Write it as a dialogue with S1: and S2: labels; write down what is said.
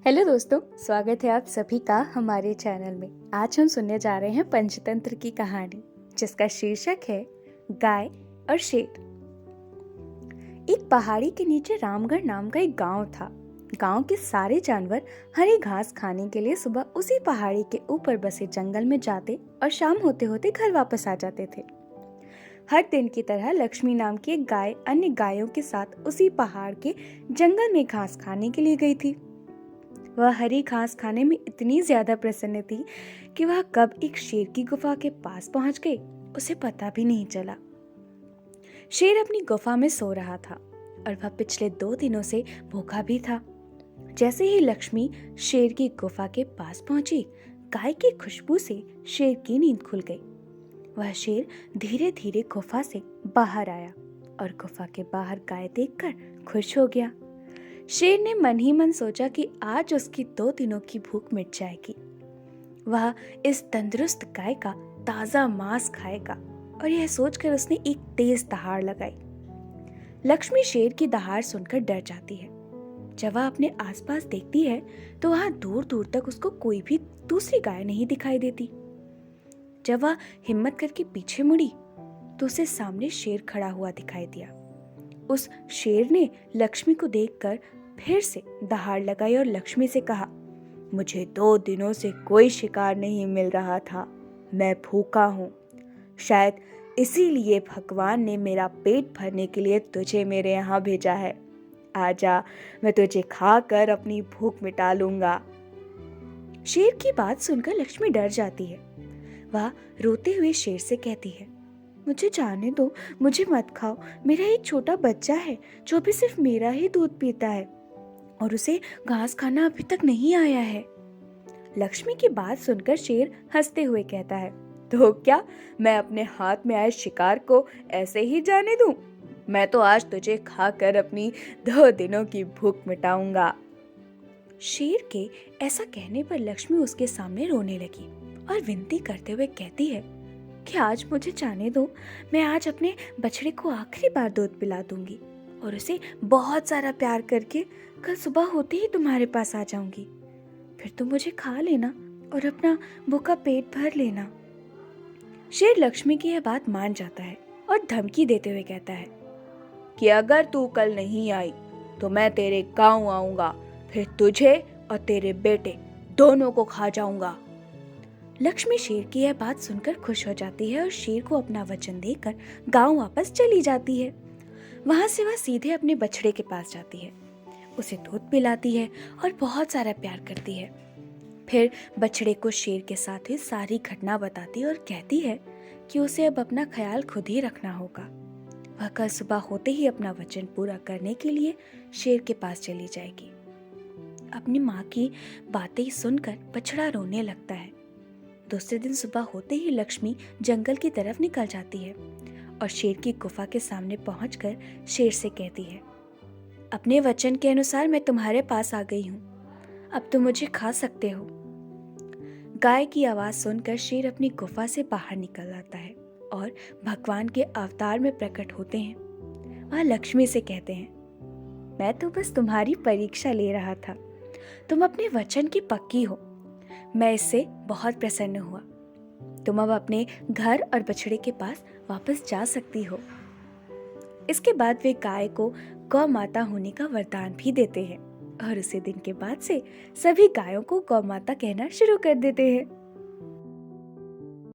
S1: Hello दोस्तों, स्वागत है आप सभी का हमारे चैनल में। आज हम सुनने जा रहे हैं पंचतंत्र की कहानी, जिसका शीर्षक है गाय और शेर। एक पहाड़ी के नीचे रामगढ़ नाम का एक गांव था। गांव के सारे जानवर हरी घास खाने के लिए सुबह उसी पहाड़ी के ऊपर बसे जंगल में जाते और शाम होते होते घर वापस आ जाते थे। हर दिन की तरह लक्ष्मी नाम की एक गाय अन्य गायों के साथ उसी पहाड़ के जंगल में घास खाने के लिए गई थी। वह हरी घास खाने में इतनी ज्यादा प्रसन्न थी कि वह कब एक शेर की गुफा के पास पहुंच गई उसे पता भी नहीं चला। शेर अपनी गुफा में सो रहा था और वह पिछले 2 दिनों से भूखा भी था। जैसे ही लक्ष्मी शेर की गुफा के पास पहुंची, गाय की खुशबू से शेर की नींद खुल गई। वह शेर धीरे धीरे गुफा से बाहर आया और गुफा के बाहर गाय देखकर खुश हो गया। शेर ने मन ही मन सोचा कि आज उसकी 2 दिनों की भूख मिट जाएगी। वह इस तंदुरुस्त गाय का ताजा मांस खाएगा और यह सोचकर उसने एक तेज दहाड़ लगाई। लक्ष्मी शेर की दहाड़ सुनकर डर जाती है। जब वह अपने आसपास देखती है तो वहां दूर दूर तक उसको कोई भी दूसरी गाय नहीं दिखाई देती। जब वह हिम्मत करके पीछे मुड़ी तो उसे सामने शेर खड़ा हुआ दिखाई दिया। उस शेर ने लक्ष्मी को देखकर फिर से दहाड़ लगाई और लक्ष्मी से कहा, मुझे 2 दिनों से कोई शिकार नहीं मिल रहा था। मैं भूखा हूँ। शायद इसीलिए भगवान ने मेरा पेट भरने के लिए तुझे मेरे यहाँ भेजा है। आजा, मैं तुझे खाकर अपनी भूख मिटा लूंगा। शेर की बात सुनकर लक्ष्मी डर जाती है। वह रोते हुए शेर से कहती है, मुझे जाने दो, मुझे मत खाओ। मेरा एक छोटा बच्चा है जो भी सिर्फ मेरा ही दूध पीता है और उसे घास खाना अभी तक नहीं आया है। लक्ष्मी की बात सुनकर शेर हंसते हुए कहता है, तो क्या मैं अपने हाथ में आए शिकार को ऐसे ही जाने दूं? मैं तो आज तुझे खाकर अपनी 2 दिनों की भूख मिटाऊंगा। शेर के ऐसा कहने पर लक्ष्मी उसके सामने रोने लगी और विनती करते हुए कहती है कि आज मुझे जाने दो। मैं आज अपने बछड़े को आखिरी बार दूध पिला दूंगी और उसे बहुत सारा प्यार करके कल सुबह होते ही तुम्हारे पास आ जाऊंगी। फिर तुम मुझे खा लेना और अपना भूखा पेट भर लेना। शेर लक्ष्मी की यह बात मान जाता है और धमकी देते हुए कहता है कि अगर तू कल नहीं आई तो मैं तेरे गांव आऊंगा, फिर तुझे और तेरे बेटे दोनों को खा जाऊंगा। लक्ष्मी शेर की यह बात सुनकर खुश हो जाती है और शेर को अपना वचन देकर गांव वापस चली जाती है। वहां से वह सीधे अपने बछड़े के पास जाती है, उसे दूध पिलाती है और बहुत सारा प्यार करती है। फिर बछड़े को शेर के साथ ही सारी घटना बताती और कहती है कि उसे अब अपना ख्याल खुद ही रखना होगा। वह कल सुबह होते ही अपना वचन पूरा करने के लिए शेर के पास चली जाएगी। अपनी माँ की बातें सुनकर बछड़ा रोने लगता है। दूसरे दिन सुबह होते ही लक्ष्मी जंगल की तरफ निकल जाती है और शेर की गुफा के सामने पहुंचकर शेर से कहती है, अपने वचन के अनुसार मैं तुम्हारे पास आ गई हूँ। अब तुम मुझे खा सकते हो। गाय की आवाज सुनकर शेर अपनी गुफा से बाहर निकल आता है और भगवान के अवतार में प्रकट होते हैं। वह लक्ष्मी से कहते हैं, मैं तो बस तुम्हारी परीक्षा ले रहा था। तुम अपने वचन की पक्की हो। मैं इससे बहुत प्रसन्न हुआ। तुम अब अपने घर और बछड़े के पास वापस जा सकती हो। इसके बाद वे गाय को गौ माता होने का वरदान भी देते हैं और उसी दिन के बाद से सभी गायों को गौ माता कहना शुरू कर देते हैं।